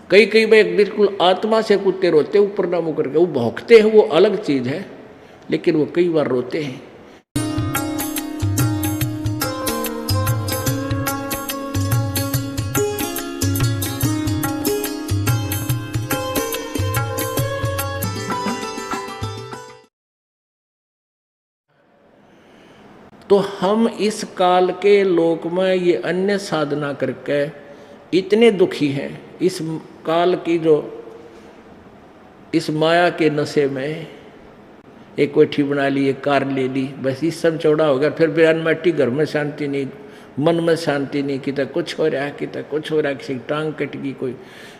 कई कई भाई बिल्कुल आत्मा से कुत्ते रोते ऊपर ना मुकर के, वो भौंकते हैं वो अलग चीज है, लेकिन वो कई बार रोते हैं। तो हम इस काल के लोक में ये अन्य साधना करके इतने दुखी हैं, इस काल की जो इस माया के नशे में एक कोठी बना ली, एक कार ले ली, बस इस सब चौड़ा हो गया। फिर बयान मट्टी, घर में शांति नहीं, मन में शांति नहीं, कितना कुछ हो रहा है, कितना कुछ हो रहा है, किसी की टांग कट गई कोई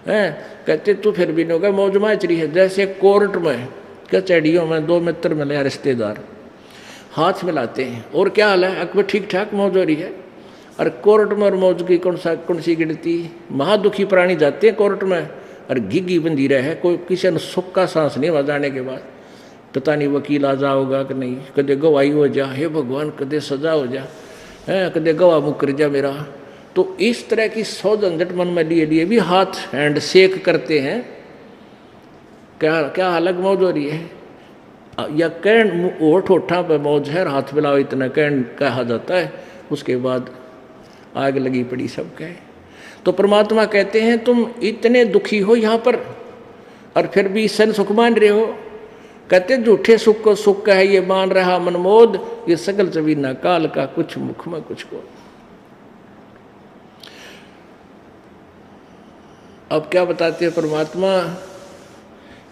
है, कहते तू फिर भी नहीं होगा, मौज माच रही है। जैसे कोर्ट में कचहरियों में दो मित्र मिले रिश्तेदार, हाथ मिलाते हैं और क्या हाल है, अकबर ठीक ठाक मौज हो रही है। और कोर्ट में और मौज की कौन सी गिनती, महादुखी प्राणी जाते हैं कोर्ट में और घिघी बंधी रहे, कोई किसी ने सुख का सांस नहीं हुआ जाने के बाद, पता नहीं वकील आ जाओगा कि नहीं, कदे गवाही हो जा, हे भगवान कदे सजा हो जा, है कदे गवाह मुकर जा मेरा। तो इस तरह की 100 झंझट मन में लिए लिए भी हाथ हैंड शेक करते हैं, क्या क्या अलग मौज हो रही है। या कैन ओठ ओठा पर मौज है, हाथ मिलाओ इतना कैन कहा जाता है, उसके बाद आग लगी पड़ी सब कहे। तो परमात्मा कहते हैं तुम इतने दुखी हो यहाँ पर और फिर भी सन सुख मान रहे हो। कहते झूठे सुख को सुख है ये मान रहा मनमोद, ये सकल जबीना काल का कुछ मुख में कुछ को। अब क्या बताते हैं परमात्मा,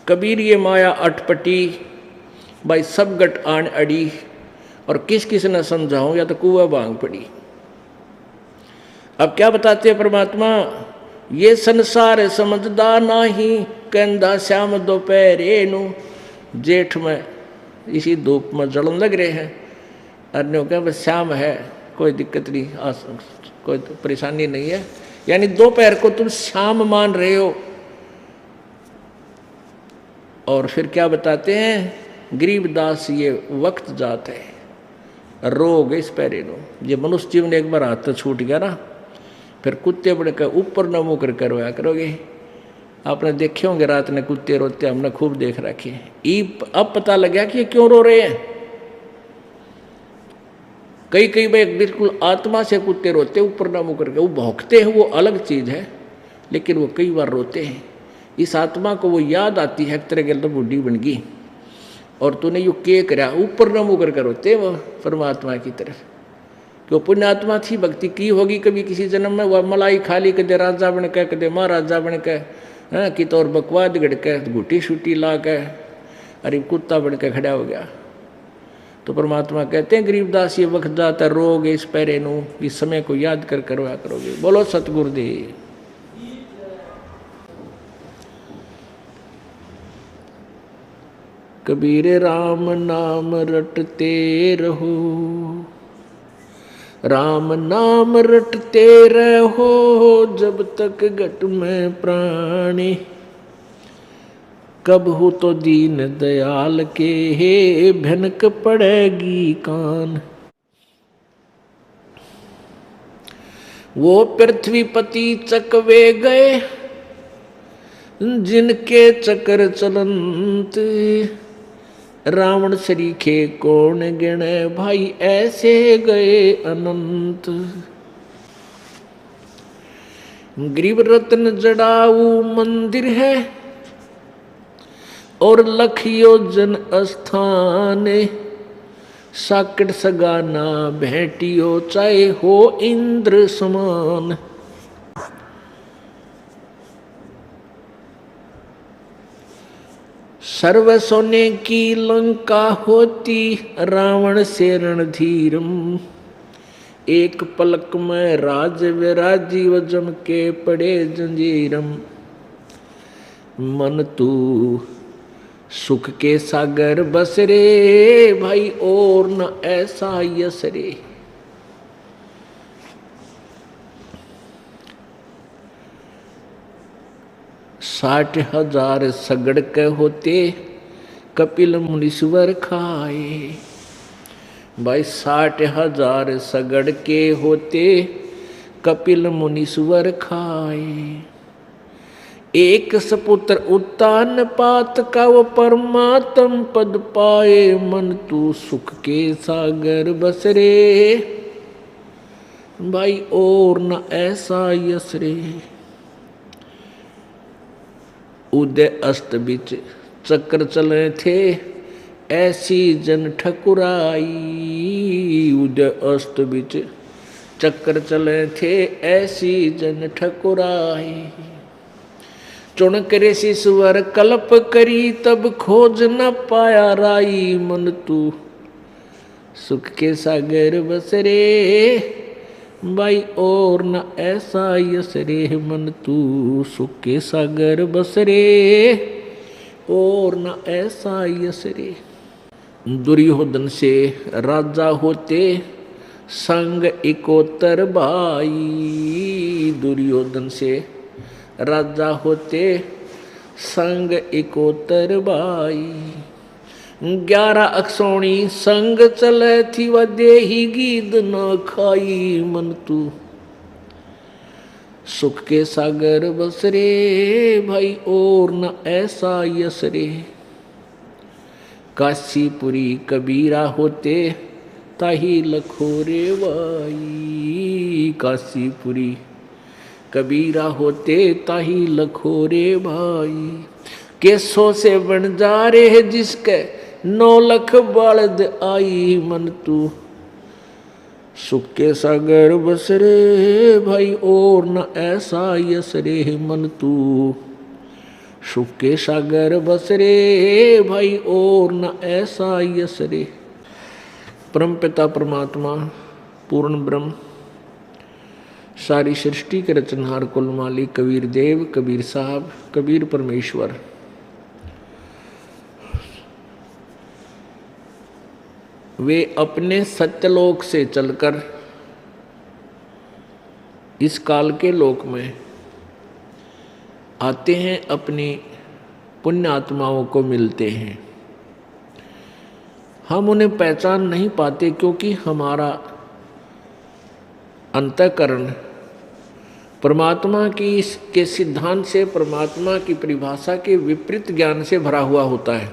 कबीर ये माया अटपटी भाई सब गट आन अड़ी, और किस किस ने समझाऊं या तो कुआ भांग पड़ी। अब क्या बताते हैं परमात्मा, ये संसार समझदा नाही, कहंदा श्याम दोपहरे नु। जेठ में इसी धूप में जलन लग रहे हैं, अन्यों क्या बस शाम है, कोई दिक्कत नहीं, कोई तो परेशानी नहीं है, यानी दोपहर को तुम शाम मान रहे हो। और फिर क्या बताते हैं, गरीबदास ये वक्त जात है, रोग इस पैरे नो। ये मनुष्य जीवन एक बार हाथ तो छूट गया ना, फिर कुत्ते बड़े कर ऊपर न मुँह कर रोया करोगे। आपने देखे होंगे रात ने कुत्ते रोते, हमने खूब देख रखे हैं। अब पता लग गया कि ये क्यों रो रहे हैं। कई कई बार बिल्कुल आत्मा से कुत्ते रोते ऊपर ना मुँह करके, वो भौंकते हैं वो अलग चीज है, लेकिन वो कई बार रोते हैं। इस आत्मा को वो याद आती है तेरे गल तो बूढ़ी बन गई और तूने यू के करा, ऊपर न मुँह करके रोते वो परमात्मा की तरफ। कि वो पुण्यात्मा थी, भक्ति की होगी कभी किसी जन्म में, वह मलाई खाली कदे राजा बन के कदे महाराजा बन के, कि तो और बकवाद गड़ के घुटी शूटी ला के अरे कुत्ता बन के खड़ा हो गया। तो परमात्मा कहते हैं गरीबदास ये वक्त जाता रोग इस पैरे नू, इस समय को याद कर करवाया करोगे। बोलो सतगुरुदेव। कबीर राम नाम रटते रहो, राम नाम रटते रहो, जब तक घट में प्राणी, कब हो तो दीन दयाल के हे भनक पड़ेगी कान। वो पृथ्वीपति चकवे गए, जिनके चक्र चलंत, रावण सरीखे कौन गिणे, भाई ऐसे गए अनंत। गरीब रत्न जड़ाऊ मंदिर है, और लख योजन स्थान, साकट सगाना भेंटियो, चाहे हो इंद्र समान। सर्व सोने की लंका होती, रावण से रणधीरम, एक पलक में राज विराजीव, जम के पड़े जंजीरम। मन तू सुख के सागर बस रे, भाई और न ऐसा यस रे। साठ हजार सगड़ के होते, कपिल मुनीश्वर खाए। भाई 60,000 सगड़ के होते, कपिल मुनीश्वर खाए। एक सपुत्र उत्तान पात का वो परमात्म पद पाए, मन तू सुख के सागर बस रे, भाई और न ऐसा यस रे। उदय अस्त बिच चक्र चले थे, ऐसी जन ठकुराई। उदय अस्त बिच चक्र चले थे, ऐसी जन ठकुराई। चुनक ऋषिश्वर कल्प करी, तब खोज न पाया राई। मन तू सुख के सागर बस रे, भाई और न ऐसा यस रे। मन तू सुख के सागर बस रे, और न ऐसा यस रे। दुर्योधन से राजा होते, संग इकोतर भाई। दुर्योधन से राजा होते, संग इकोतर भाई। 11 अक्षौणी संग चले थी, वह देही गीद न खाई। मन तू सुख के सागर बस रे, भाई और न ऐसा यस रे। काशीपुरी कबीरा होते, ताही लखोरे भाई। काशीपुरी कबीरा होते, ताही लखोरे भाई। केसों से बन जा रे जिसके 9 लाख बलद आई। मन तू सुख के सागर बस रे, भाई और न ऐसा यस रे। मन तू सुख के सागर बस रे, भाई और न ऐसा यस रे। परम पिता परमात्मा पूर्ण ब्रह्म, सारी सृष्टि के रचनहार कुल मालिक कबीर देव, कबीर साहब, कबीर परमेश्वर, वे अपने सत्यलोक से चलकर इस काल के लोक में आते हैं, अपनी पुण्य आत्माओं को मिलते हैं। हम उन्हें पहचान नहीं पाते क्योंकि हमारा अंतःकरण परमात्मा की के सिद्धांत से, परमात्मा की परिभाषा के विपरीत ज्ञान से भरा हुआ होता है।